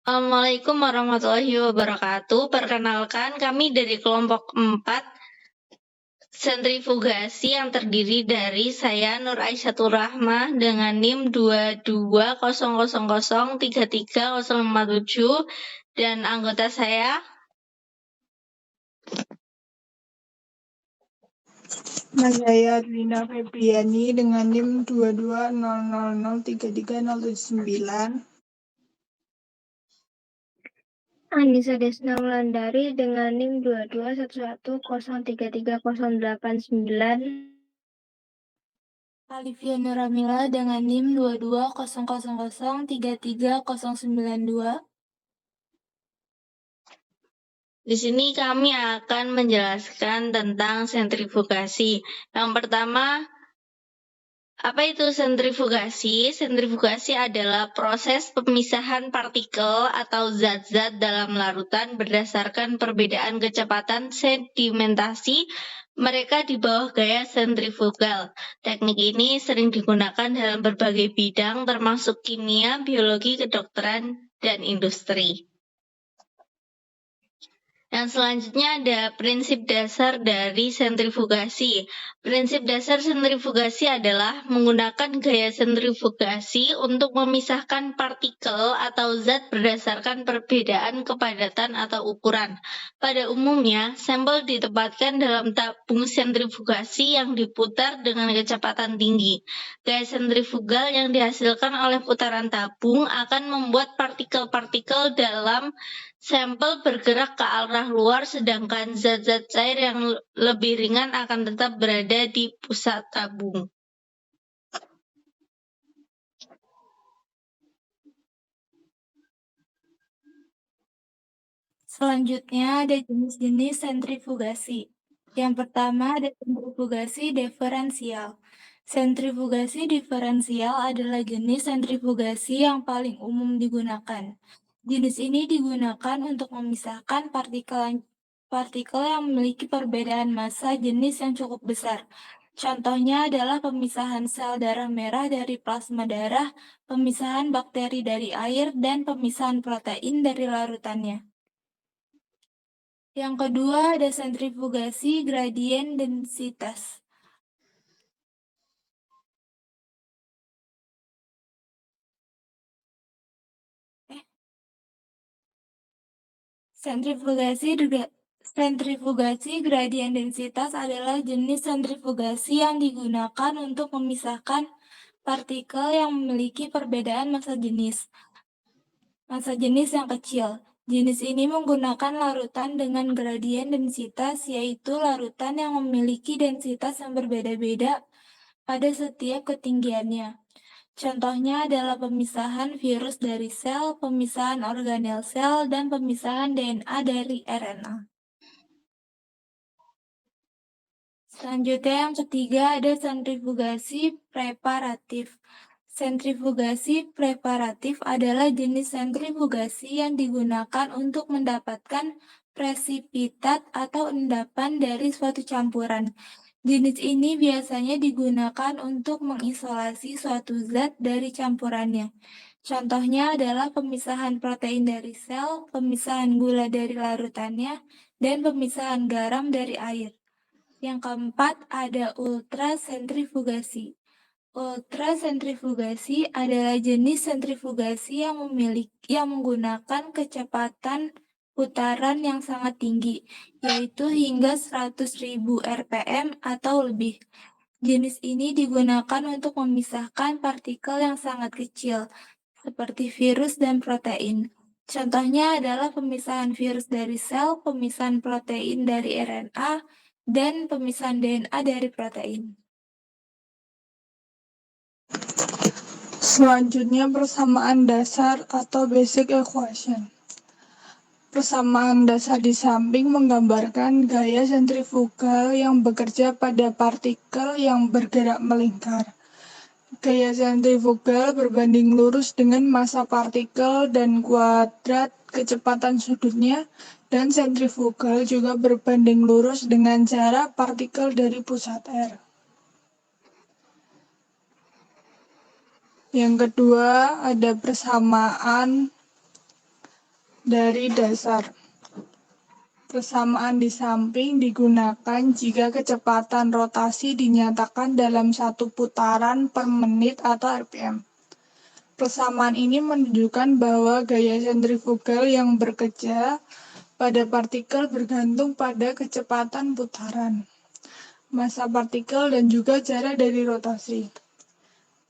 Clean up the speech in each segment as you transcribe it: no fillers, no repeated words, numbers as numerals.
Assalamualaikum warahmatullahi wabarakatuh. Perkenalkan, kami dari kelompok 4 sentrifugasi yang terdiri dari saya Nur Aisyahtur Rahmah dengan NIM 22000330047 dan anggota saya Saya Adlina Febriani dengan NIM 2200033079. Anissa Desna Wulandari dengan NIM 2211033089. Alivia Nuramila dengan NIM 2200033092. Di sini kami akan menjelaskan tentang sentrifugasi. Yang pertama, apa itu sentrifugasi? Sentrifugasi adalah proses pemisahan partikel atau zat-zat dalam larutan berdasarkan perbedaan kecepatan sedimentasi mereka di bawah gaya sentrifugal. Teknik ini sering digunakan dalam berbagai bidang termasuk kimia, biologi, kedokteran, dan industri. Yang selanjutnya ada prinsip dasar dari sentrifugasi. Prinsip dasar sentrifugasi adalah menggunakan gaya sentrifugasi untuk memisahkan partikel atau zat berdasarkan perbedaan kepadatan atau ukuran. Pada umumnya, sampel ditempatkan dalam tabung sentrifugasi yang diputar dengan kecepatan tinggi. Gaya sentrifugal yang dihasilkan oleh putaran tabung akan membuat partikel-partikel dalam sampel bergerak ke arah luar, sedangkan zat-zat cair yang lebih ringan akan tetap berada di pusat tabung. Selanjutnya ada jenis-jenis sentrifugasi. Yang pertama ada sentrifugasi diferensial. Sentrifugasi diferensial adalah jenis sentrifugasi yang paling umum digunakan. Jenis ini digunakan untuk memisahkan partikel yang memiliki perbedaan massa jenis yang cukup besar. Contohnya adalah pemisahan sel darah merah dari plasma darah, pemisahan bakteri dari air, dan pemisahan protein dari larutannya. Yang kedua ada sentrifugasi gradien densitas. Sentrifugasi gradien densitas adalah jenis sentrifugasi yang digunakan untuk memisahkan partikel yang memiliki perbedaan massa jenis yang kecil. Jenis ini menggunakan larutan dengan gradien densitas, yaitu larutan yang memiliki densitas yang berbeda-beda pada setiap ketinggiannya. Contohnya adalah pemisahan virus dari sel, pemisahan organel sel, dan pemisahan DNA dari RNA. Selanjutnya yang ketiga ada sentrifugasi preparatif. Sentrifugasi preparatif adalah jenis sentrifugasi yang digunakan untuk mendapatkan presipitat atau endapan dari suatu campuran. Jenis ini biasanya digunakan untuk mengisolasi suatu zat dari campurannya. Contohnya adalah pemisahan protein dari sel, pemisahan gula dari larutannya, dan pemisahan garam dari air. Yang keempat ada ultrasentrifugasi. Ultrasentrifugasi adalah jenis sentrifugasi yang menggunakan kecepatan putaran yang sangat tinggi, yaitu hingga 100.000 rpm atau lebih. Jenis ini digunakan untuk memisahkan partikel yang sangat kecil, seperti virus dan protein. Contohnya adalah pemisahan virus dari sel, pemisahan protein dari RNA, dan pemisahan DNA dari protein. Selanjutnya persamaan dasar atau basic equation. Persamaan dasar di samping menggambarkan gaya sentrifugal yang bekerja pada partikel yang bergerak melingkar. Gaya sentrifugal berbanding lurus dengan massa partikel dan kuadrat kecepatan sudutnya, dan sentrifugal juga berbanding lurus dengan jarak partikel dari pusat R. Yang kedua ada persamaan dari dasar. Persamaan di samping digunakan jika kecepatan rotasi dinyatakan dalam 1 putaran per menit atau RPM. Persamaan ini menunjukkan bahwa gaya sentrifugal yang bekerja pada partikel bergantung pada kecepatan putaran, massa partikel, dan juga jarak dari rotasi.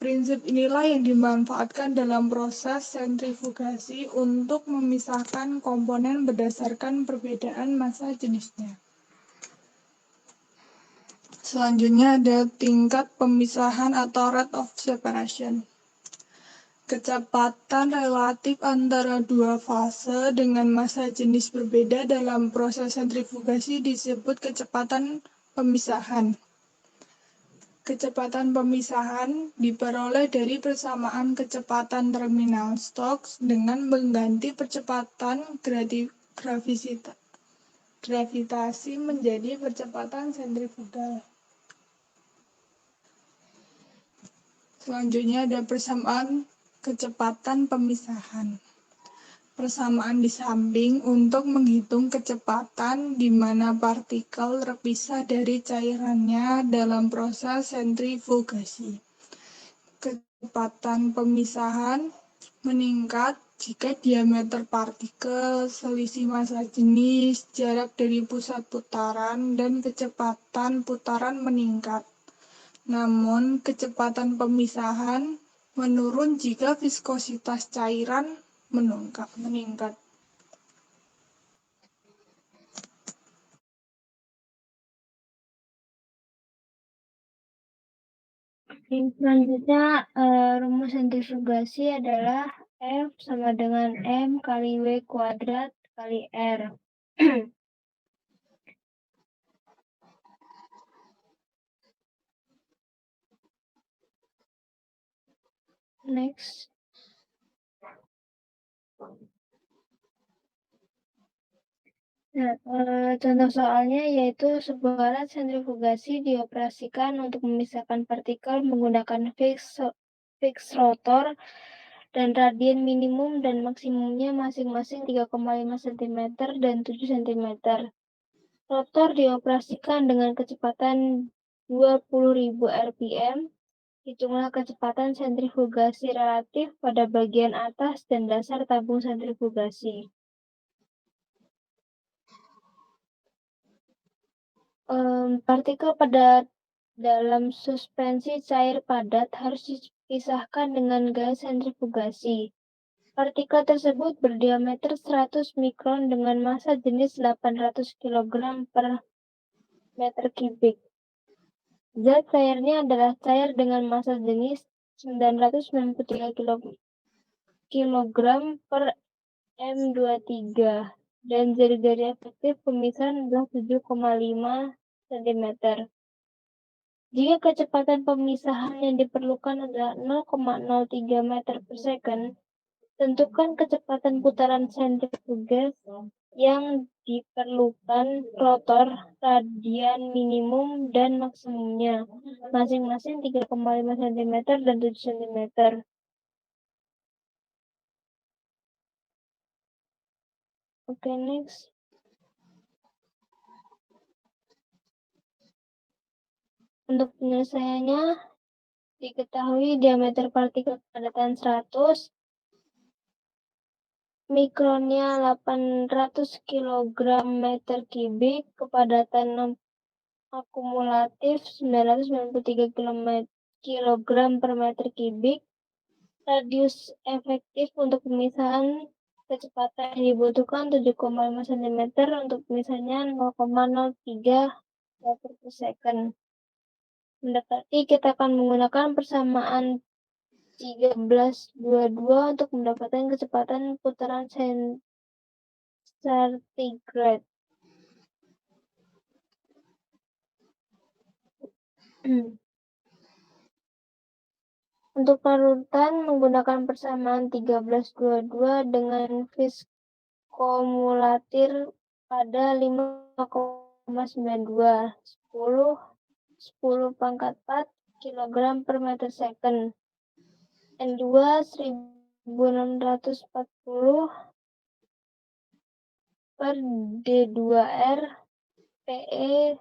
Prinsip inilah yang dimanfaatkan dalam proses sentrifugasi untuk memisahkan komponen berdasarkan perbedaan massa jenisnya. Selanjutnya ada tingkat pemisahan atau rate of separation. Kecepatan relatif antara dua fase dengan massa jenis berbeda dalam proses sentrifugasi disebut kecepatan pemisahan. Kecepatan pemisahan diperoleh dari persamaan kecepatan terminal Stokes dengan mengganti percepatan gravitasi menjadi percepatan sentrifugal. Selanjutnya ada persamaan kecepatan pemisahan. Persamaan di samping untuk menghitung kecepatan di mana partikel terpisah dari cairannya dalam proses sentrifugasi. Kecepatan pemisahan meningkat jika diameter partikel, selisih massa jenis, jarak dari pusat putaran, dan kecepatan putaran meningkat. Namun, kecepatan pemisahan menurun jika viskositas cairan meningkat. Selanjutnya, rumus sentrifugasi adalah F sama dengan M kali W kuadrat kali R. Next. Nah, contoh soalnya yaitu sebuah alat sentrifugasi dioperasikan untuk memisahkan partikel menggunakan fixed rotor dan radian minimum dan maksimumnya masing-masing 3,5 cm dan 7 cm. Rotor dioperasikan dengan kecepatan 20.000 rpm. Hitunglah kecepatan sentrifugasi relatif pada bagian atas dan dasar tabung sentrifugasi. Partikel padat dalam suspensi cair padat harus dipisahkan dengan gaya sentrifugasi. Partikel tersebut berdiameter 100 mikron dengan massa jenis 800 kg per meter kubik. Zat cairnya adalah cair dengan massa jenis 993 kg per M23 dan jari-jari efektif pemisahan adalah 7,5 cm. Jika kecepatan pemisahan yang diperlukan adalah 0,03 meter per second, tentukan kecepatan putaran sentrifuges yang diperlukan rotor, radian minimum dan maksimumnya, masing-masing 3,5 cm dan 7 cm. Oke, next. Untuk penyelesaiannya, diketahui diameter partikel kepadatan 100, mikronnya 800 kg meter kubik, kepadatan akumulatif 993 kg per meter kubik, radius efektif untuk pemisahan kecepatan yang dibutuhkan 7,5 cm, untuk pemisahannya 0,03 meter per second. Mendekati, kita akan menggunakan persamaan 1322 untuk mendapatkan kecepatan putaran centigrade. Untuk parutan menggunakan persamaan 1322 dengan viskomulatir pada 5,92 10 pangkat 4 kg per meter second. N2 1640 per D2R PE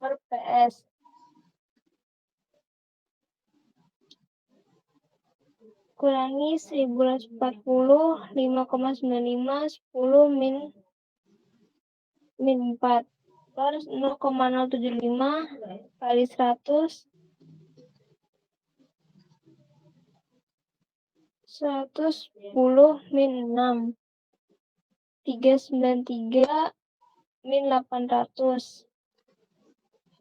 per PS. Kurangi 1140, 5,95, 10 min 4 per 0,075 kali 100, 110 min 6, 393 min 800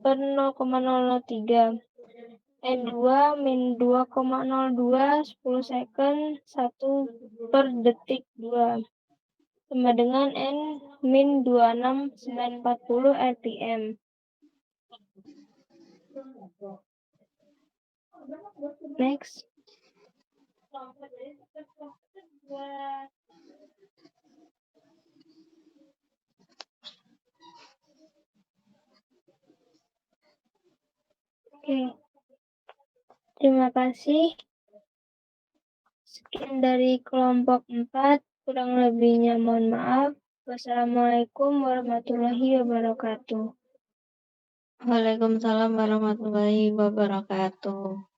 per 0,003. N2 min 2,02 10 second 1 per detik 2 sama dengan N min 26940 RPM. Next. Oke. Terima kasih. Sekian dari kelompok 4. Kurang lebihnya mohon maaf. Wassalamualaikum warahmatullahi wabarakatuh. Waalaikumsalam warahmatullahi wabarakatuh.